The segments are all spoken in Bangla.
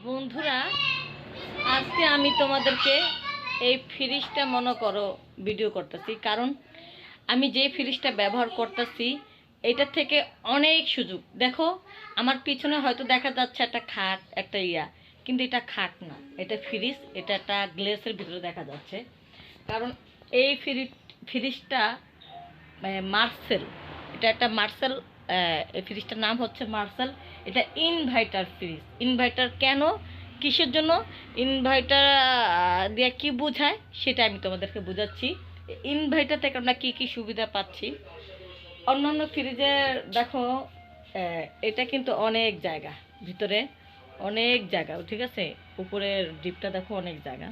বন্ধুরা, আজকে আমি তোমাদেরকে এই ফ্রিজটা মনে করো ভিডিও করতেছি, কারণ আমি যে ফ্রিজটা ব্যবহার করতেছি এটা থেকে অনেক সুযোগ। দেখো, আমার পিছনে হয়তো দেখা যাচ্ছে একটা খাট, একটা কিন্তু এটা খাট না, এটা ফ্রিজ। এটা একটা গ্লাসের ভিতরে দেখা যাচ্ছে, কারণ এই ফ্রিজটা মার্সেল। এটা একটা মার্সেল। এই ফ্রিজটার নাম হচ্ছে মার্সেল। এটা ইনভার্টার ফ্রিজ। ইনভার্টার কেন, কিসের জন্য, ইনভার্টার দিয়ে কি বোঝায় সেটা আমি তোমাদেরকে বোঝাচ্ছি। ইনভার্টার থেকে আমরা কী কী সুবিধা পাচ্ছি। অন্যান্য ফ্রিজে দেখো, এটা কিন্তু অনেক জায়গা, ভিতরে অনেক জায়গা, ঠিক আছে। উপরের ডিপটা দেখো, অনেক জায়গা।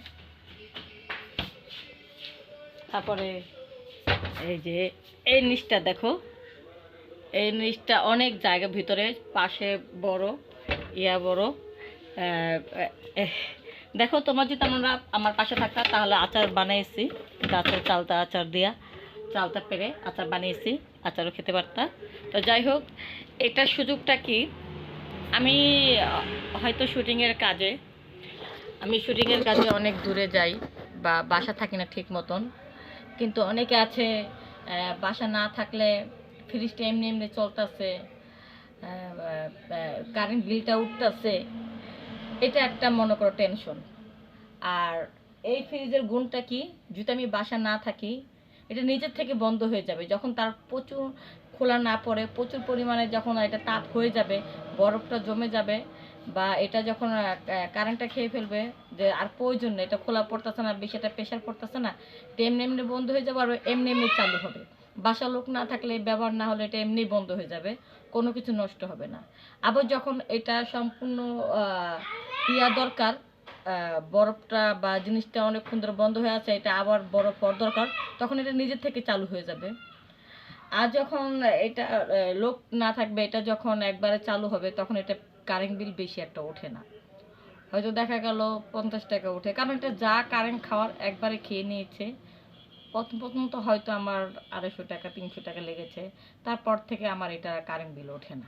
তারপরে এই যে এই নিচটা দেখো, এই নিচটা অনেক জায়গা, ভিতরে পাশে বড় বড়। দেখো, তোমার যদি আমরা আমার পাশে থাকতা তাহলে আচার বানিয়েছি, গাছের আচার দিয়া, চালতা পেরে আচার বানিয়েছি, আচারও খেতে পারতা। তো যাই হোক, এটার সুযোগটা কি, আমি হয়তো শুটিংয়ের কাজে অনেক দূরে যাই বা বাসা থাকি না ঠিক মতন, কিন্তু অনেকে আছে বাসা না থাকলে ফ্রিজটা এমনি এমনি চলতেছে, কারেন্ট বিলটা উঠতেছে, এটা একটা মনে করো টেনশন। আর এই ফ্রিজের গুণটা কি, যদি আমি বাসা না থাকি এটা নিজের থেকে বন্ধ হয়ে যাবে, যখন তার প্রচুর খোলা না পড়ে, প্রচুর পরিমাণে যখন এটা তাপ হয়ে যাবে, বরফটা জমে যাবে, বা এটা যখন কারেন্টটা খেয়ে ফেলবে, যে আর প্রয়োজন নেই, এটা খোলা পড়তেছে না, বেশি এটা প্রেশার পড়তেছে না, এটা এমনি এমনি বন্ধ হয়ে যাবে, আর এমনি এমনি চালু হবে। বাসা লোক না থাকলে, ব্যবহার না হলে এটা এমনি বন্ধ হয়ে যাবে, কোনো কিছু নষ্ট হবে না। আবার যখন এটা সম্পূর্ণ দরকার, বরফটা বা জিনিসটা অনেকক্ষণ ধরে বন্ধ হয়ে আছে, এটা আবার বরফ হওয়ার দরকার, তখন এটা নিজের থেকে চালু হয়ে যাবে। আর যখন এটা লোক না থাকবে, এটা যখন একবারে চালু হবে, তখন এটা কারেন্ট বিল বেশি একটা ওঠে না, হয়তো দেখা গেল 50 টাকা ওঠে, কারণ এটা যা কারেন্ট খাওয়ার একবারে খেয়ে নিয়েছে। প্রথম প্রথম তো হয়তো আমার 250 টাকা 300 টাকা লেগেছে, তারপর থেকে আমার এটা কারেন্ট বিল ওঠে না।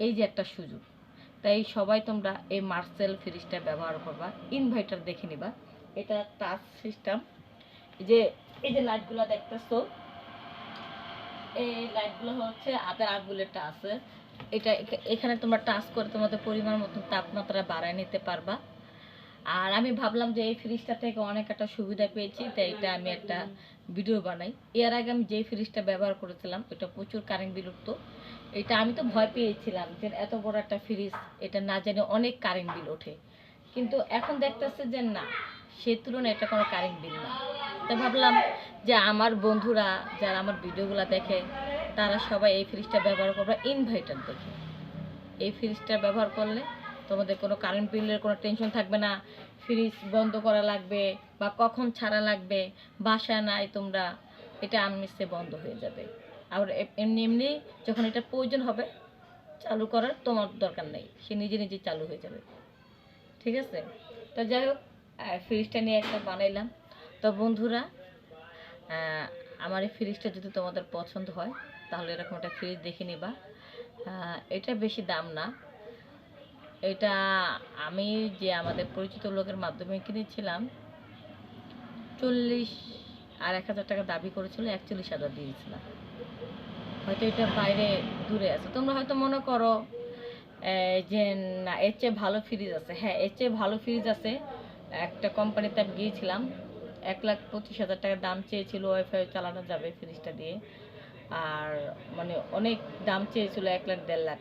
এই যে একটা সুযোগ, তাই সবাই তোমরা এই মার্সেল ফ্রিজটা ব্যবহার করবা। ইনভার্টার দেখে নিবা, এটা টাচ সিস্টেম। যে এই যে লাইটগুলো দেখতেছো, এই লাইটগুলো হচ্ছে হাতের আঙ্গুলেরটা আছে, এটা এখানে তোমরা টাচ করে তোমাদের পরিমাণ মতন তাপমাত্রা বাড়ায় নিতে পারবা। আর আমি ভাবলাম যে এই ফ্রিজটা থেকে অনেক একটা সুবিধা পেয়েছি, তাই এটা আমি একটা ভিডিও বানাই। এর আগে আমি যে ফ্রিজটা ব্যবহার করেছিলাম এটা প্রচুর কারেন্ট বিল উঠতো, এটা আমি তো ভয় পেয়েছিলাম যে এত বড় একটা ফ্রিজ, এটা না জানি অনেক কারেন্ট বিল ওঠে, কিন্তু এখন দেখতেছে যে না, সে তুলনায় এটা কোনো কারেন্ট বিল না। তো ভাবলাম যে আমার বন্ধুরা যারা আমার ভিডিওগুলো দেখে, তারা সবাই এই ফ্রিজটা ব্যবহার করবে ইনভার্টার দেখে। এই ফ্রিজটা ব্যবহার করলে তোমাদের কোনো কারেন্ট বিলের কোনো টেনশন থাকবে না, ফ্রিজ বন্ধ করা লাগবে বা কখন ছাড়া লাগবে, বাসা নাই তোমরা, এটা আমিষে বন্ধ হয়ে যাবে। আর এমনি এমনি যখন এটা প্রয়োজন হবে চালু করার তোমার দরকার নেই, সে নিজে নিজে চালু হয়ে যাবে, ঠিক আছে। তো যাই হোক, ফ্রিজটা নিয়ে একটা বানাইলাম। তো বন্ধুরা, আমার এই ফ্রিজটা যদি তোমাদের পছন্দ হয় তাহলে এরকম একটা ফ্রিজ দেখে নিবা। এটা বেশি দাম না, এটা আমি যে আমাদের পরিচিত লোকের মাধ্যমে কিনেছিলাম 40 আর 1000 টাকা দাবি করেছিল, 41,000 দিয়েছিলাম। হয়তো এটা বাইরে দূরে আছে, তোমরা হয়তো মনে করো যে না, এর চেয়ে ভালো ফ্রিজ আছে। হ্যাঁ, এর চেয়ে ভালো ফ্রিজ আছে। একটা কোম্পানিতে আমি গিয়েছিলাম, 1,25,000 টাকা দাম চেয়েছিল, ওয়াইফাই চালানো যাবে ফ্রিজটা দিয়ে, আর মানে অনেক দাম চেয়েছিল 1 লাখ 1.5 লাখ।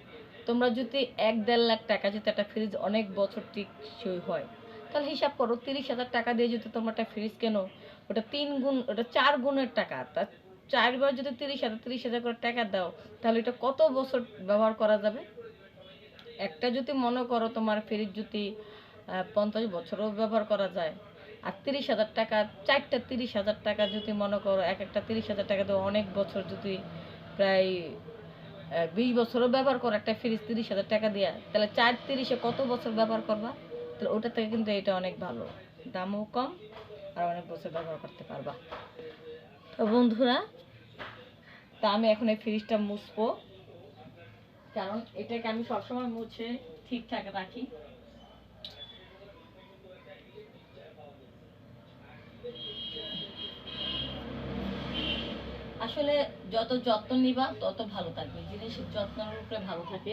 তোমরা যদি 1-1.5 লাখ টাকা যদি একটা ফ্রিজ অনেক বছর টিকসই হয়, তাহলে হিসাব করো 30,000 টাকা দিয়ে যদি তোমরা একটা ফ্রিজ কেনো, ওটা 3 গুণ, ওটা 4 গুণের টাকা। তা 4 বার যদি 30,000 করে টাকা দাও, তাহলে এটা কত বছর ব্যবহার করা যাবে। একটা যদি মনে করো তোমার ফ্রিজ যদি 50 বছরও ব্যবহার করা যায়, আর 30,000 টাকা, 4টা 30,000 টাকা যদি মনে করো, এক একটা 30,000 টাকা দিয়ে অনেক বছর, যদি প্রায় 20 বছরও ব্যবহার করো একটা ফ্রিজ 30,000 টাকা দিয়ে, তাহলে 4-30-এ কত বছর ব্যবহার করবা। তাহলে ওটা থেকে কিন্তু এটা অনেক ভালো, দামও কম, আর অনেক বছর ব্যবহার করতে পারবা। তো বন্ধুরা, তা আমি এখন এই ফ্রিজটা মুছবো, কারণ এটাকে আমি সবসময় মুছে ঠিকঠাক রাখি। আসলে যত যত্ন নিবা তত ভালো থাকবে, জিনিসের যত্নের উপরে ভালো থাকে।